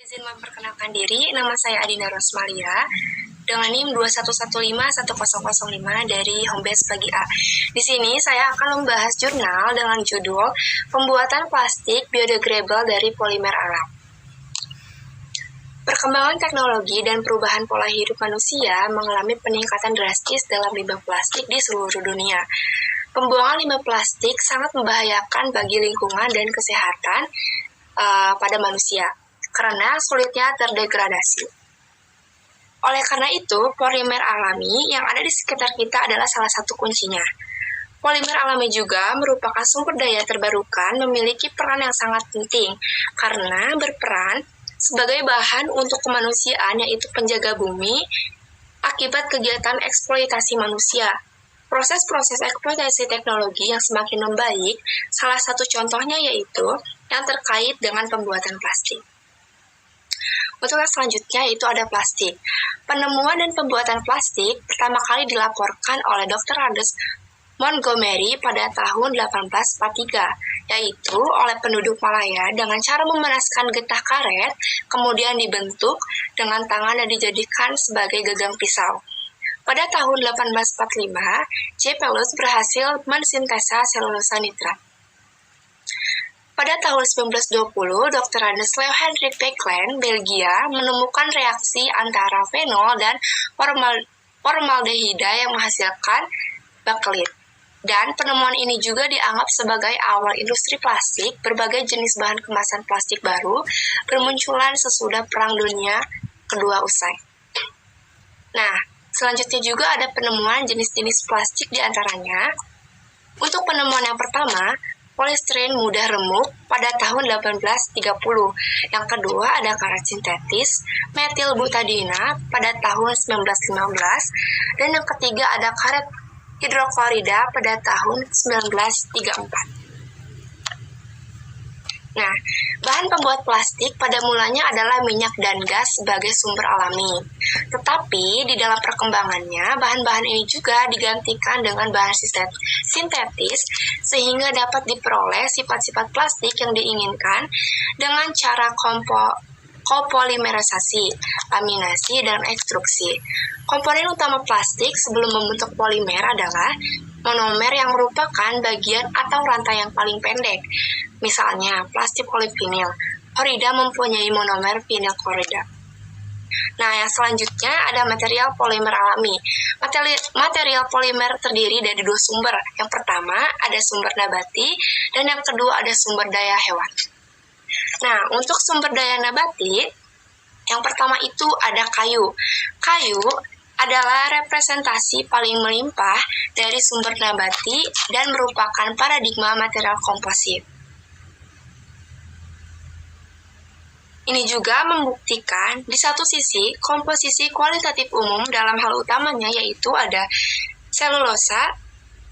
Izin memperkenalkan diri, nama saya Adina Rosmalia dengan NIM 21151005 dari Homebase Pagi A. Di sini saya akan membahas jurnal dengan judul Pembuatan Plastik Biodegradable dari Polimer Alam. Perkembangan teknologi dan perubahan pola hidup manusia mengalami peningkatan drastis dalam limbah plastik di seluruh dunia. Pembuangan limbah plastik sangat membahayakan bagi lingkungan dan kesehatan pada manusia karena sulitnya terdegradasi. Oleh karena itu, polimer alami yang ada di sekitar kita adalah salah satu kuncinya. Polimer alami juga merupakan sumber daya terbarukan memiliki peran yang sangat penting karena berperan sebagai bahan untuk kemanusiaan, yaitu penjaga bumi akibat kegiatan eksploitasi manusia. Proses-proses eksploitasi teknologi yang semakin membaik, salah satu contohnya yaitu yang terkait dengan pembuatan plastik. Untuk yang selanjutnya yaitu ada plastik. Penemuan dan pembuatan plastik pertama kali dilaporkan oleh Dr. Ernest Montgomery pada tahun 1843, yaitu oleh penduduk Malaya dengan cara memanaskan getah karet, kemudian dibentuk dengan tangan dan dijadikan sebagai gagang pisau. Pada tahun 1845, J. Pelus berhasil mensintesa selulosa nitrat. Pada tahun 1920, Dr. Ernest Leo Hendrik Becklen, Belgia, menemukan reaksi antara fenol dan formaldehida yang menghasilkan bakelit. Dan penemuan ini juga dianggap sebagai awal industri plastik. Berbagai jenis bahan kemasan plastik baru bermunculan sesudah Perang Dunia Kedua usai. Nah, selanjutnya juga ada penemuan jenis-jenis plastik diantaranya. Untuk penemuan yang pertama, polistiren mudah remuk pada tahun 1830. Yang kedua ada karet sintetis, metilbutadina pada tahun 1915. Dan yang ketiga ada karet hidroklorida pada tahun 1934. Nah, bahan pembuat plastik pada mulanya adalah minyak dan gas sebagai sumber alami. Tetapi di dalam perkembangannya, bahan-bahan ini juga digantikan dengan bahan sintetis sehingga dapat diperoleh sifat-sifat plastik yang diinginkan dengan cara kopolimerisasi, laminasi, dan ekstruksi. Komponen utama plastik sebelum membentuk polimer adalah monomer yang merupakan bagian atau rantai yang paling pendek. Misalnya, plastik polivinil. Klorida mempunyai monomer vinyl klorida. Nah, yang selanjutnya ada material polimer alami. Material polimer terdiri dari dua sumber. Yang pertama ada sumber nabati dan yang kedua ada sumber daya hewan. Nah, untuk sumber daya nabati, yang pertama itu ada kayu. Kayu adalah representasi paling melimpah dari sumber nabati dan merupakan paradigma material komposit. Ini juga membuktikan di satu sisi komposisi kualitatif umum dalam hal utamanya yaitu ada selulosa,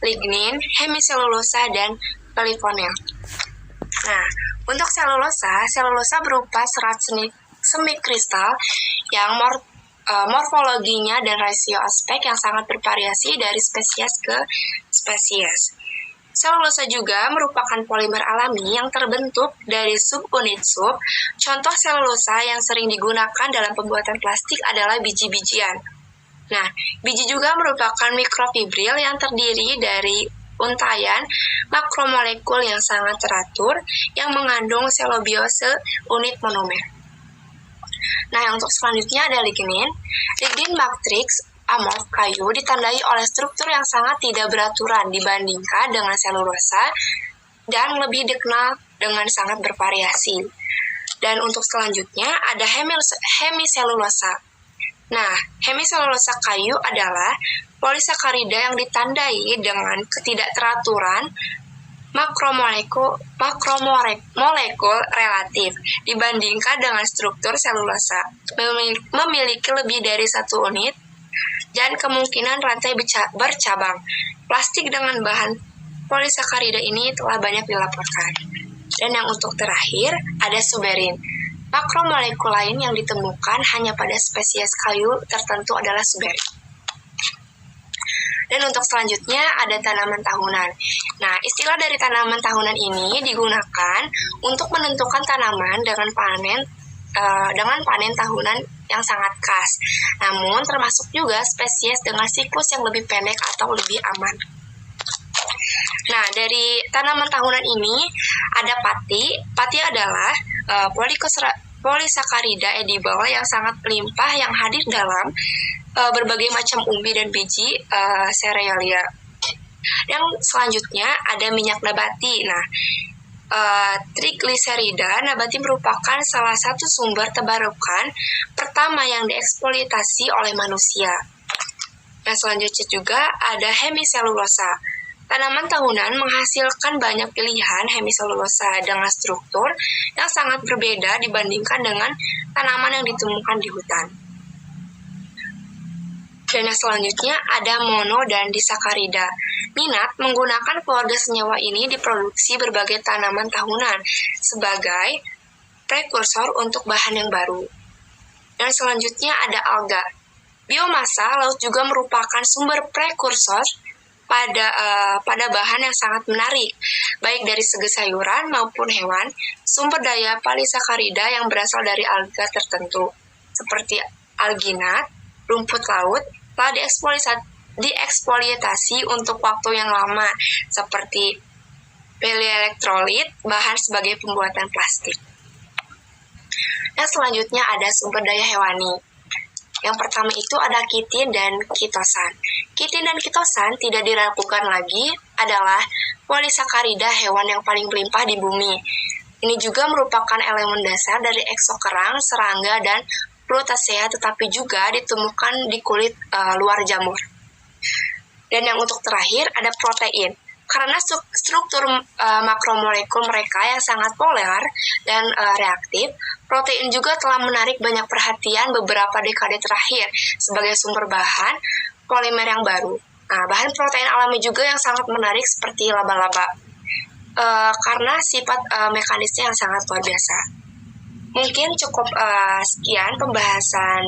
lignin, hemiselulosa, dan polyphenol. Nah, untuk selulosa berupa serat semikristal yang morfologinya dan rasio aspek yang sangat bervariasi dari spesies ke spesies. Selulosa juga merupakan polimer alami yang terbentuk dari subunit sub. Contoh selulosa yang sering digunakan dalam pembuatan plastik adalah biji-bijian. Nah, biji juga merupakan mikrofibril yang terdiri dari untayan makromolekul yang sangat teratur yang mengandung selobiose unit monomer. Nah, untuk selanjutnya ada lignin. Lignin matrix amorf kayu ditandai oleh struktur yang sangat tidak beraturan dibandingkan dengan selulosa dan lebih dikenal dengan sangat bervariasi. Dan untuk selanjutnya ada hemiselulosa. Nah, hemiselulosa kayu adalah polisakarida yang ditandai dengan ketidakteraturan makromolekul relatif dibandingkan dengan struktur selulosa. Memiliki lebih dari satu unit dan kemungkinan rantai bercabang. Plastik dengan bahan polisakarida ini telah banyak dilaporkan. Dan yang untuk terakhir ada suberin. Makromolekul lain yang ditemukan hanya pada spesies kayu tertentu adalah suberin. Dan untuk selanjutnya ada tanaman tahunan. Nah, istilah dari tanaman tahunan ini digunakan untuk menentukan tanaman dengan panen dengan panen tahunan yang sangat khas. Namun termasuk juga spesies dengan siklus yang lebih pendek atau lebih aman. Nah, dari tanaman tahunan ini ada pati. Pati adalah polisakarida edible yang sangat melimpah yang hadir dalam berbagai macam umbi dan biji serealia. Yang selanjutnya ada minyak nabati. Nah, trigliserida nabati merupakan salah satu sumber terbarukan pertama yang dieksploitasi oleh manusia. Nah, selanjutnya juga ada hemiselulosa. Tanaman tahunan menghasilkan banyak pilihan hemiselulosa dengan struktur yang sangat berbeda dibandingkan dengan tanaman yang ditemukan di hutan. Dan yang selanjutnya ada mono dan disakarida. Minat menggunakan keluarga senyawa ini diproduksi berbagai tanaman tahunan sebagai prekursor untuk bahan yang baru. Dan selanjutnya ada alga. Biomasa laut juga merupakan sumber prekursor pada bahan yang sangat menarik, baik dari segi sayuran maupun hewan. Sumber daya polisakarida yang berasal dari alga tertentu, seperti alginat, rumput laut, telah dieksploitasi untuk waktu yang lama, seperti polyelektrolit, bahan sebagai pembuatan plastik. Dan selanjutnya ada sumber daya hewani. Yang pertama itu ada kitin dan kitosan. Kitin dan kitosan tidak diragukan lagi adalah polisakarida hewan yang paling melimpah di bumi. Ini juga merupakan elemen dasar dari eksokerang, serangga, dan Protasea, tetapi juga ditemukan di kulit luar jamur. Dan yang untuk terakhir ada protein. Karena struktur makromolekul mereka yang sangat polar dan reaktif, protein juga telah menarik banyak perhatian beberapa dekade terakhir sebagai sumber bahan polimer yang baru. Nah, bahan protein alami juga yang sangat menarik seperti laba-laba, karena sifat mekanisnya yang sangat luar biasa. Mungkin cukup sekian pembahasan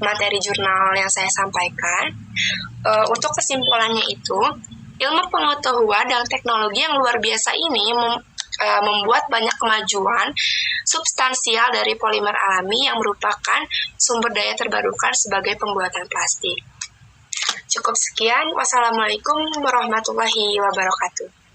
materi jurnal yang saya sampaikan. Untuk kesimpulannya itu, ilmu pengetahuan dan teknologi yang luar biasa ini membuat banyak kemajuan substansial dari polimer alami yang merupakan sumber daya terbarukan sebagai pembuatan plastik. Cukup sekian. Wassalamualaikum warahmatullahi wabarakatuh.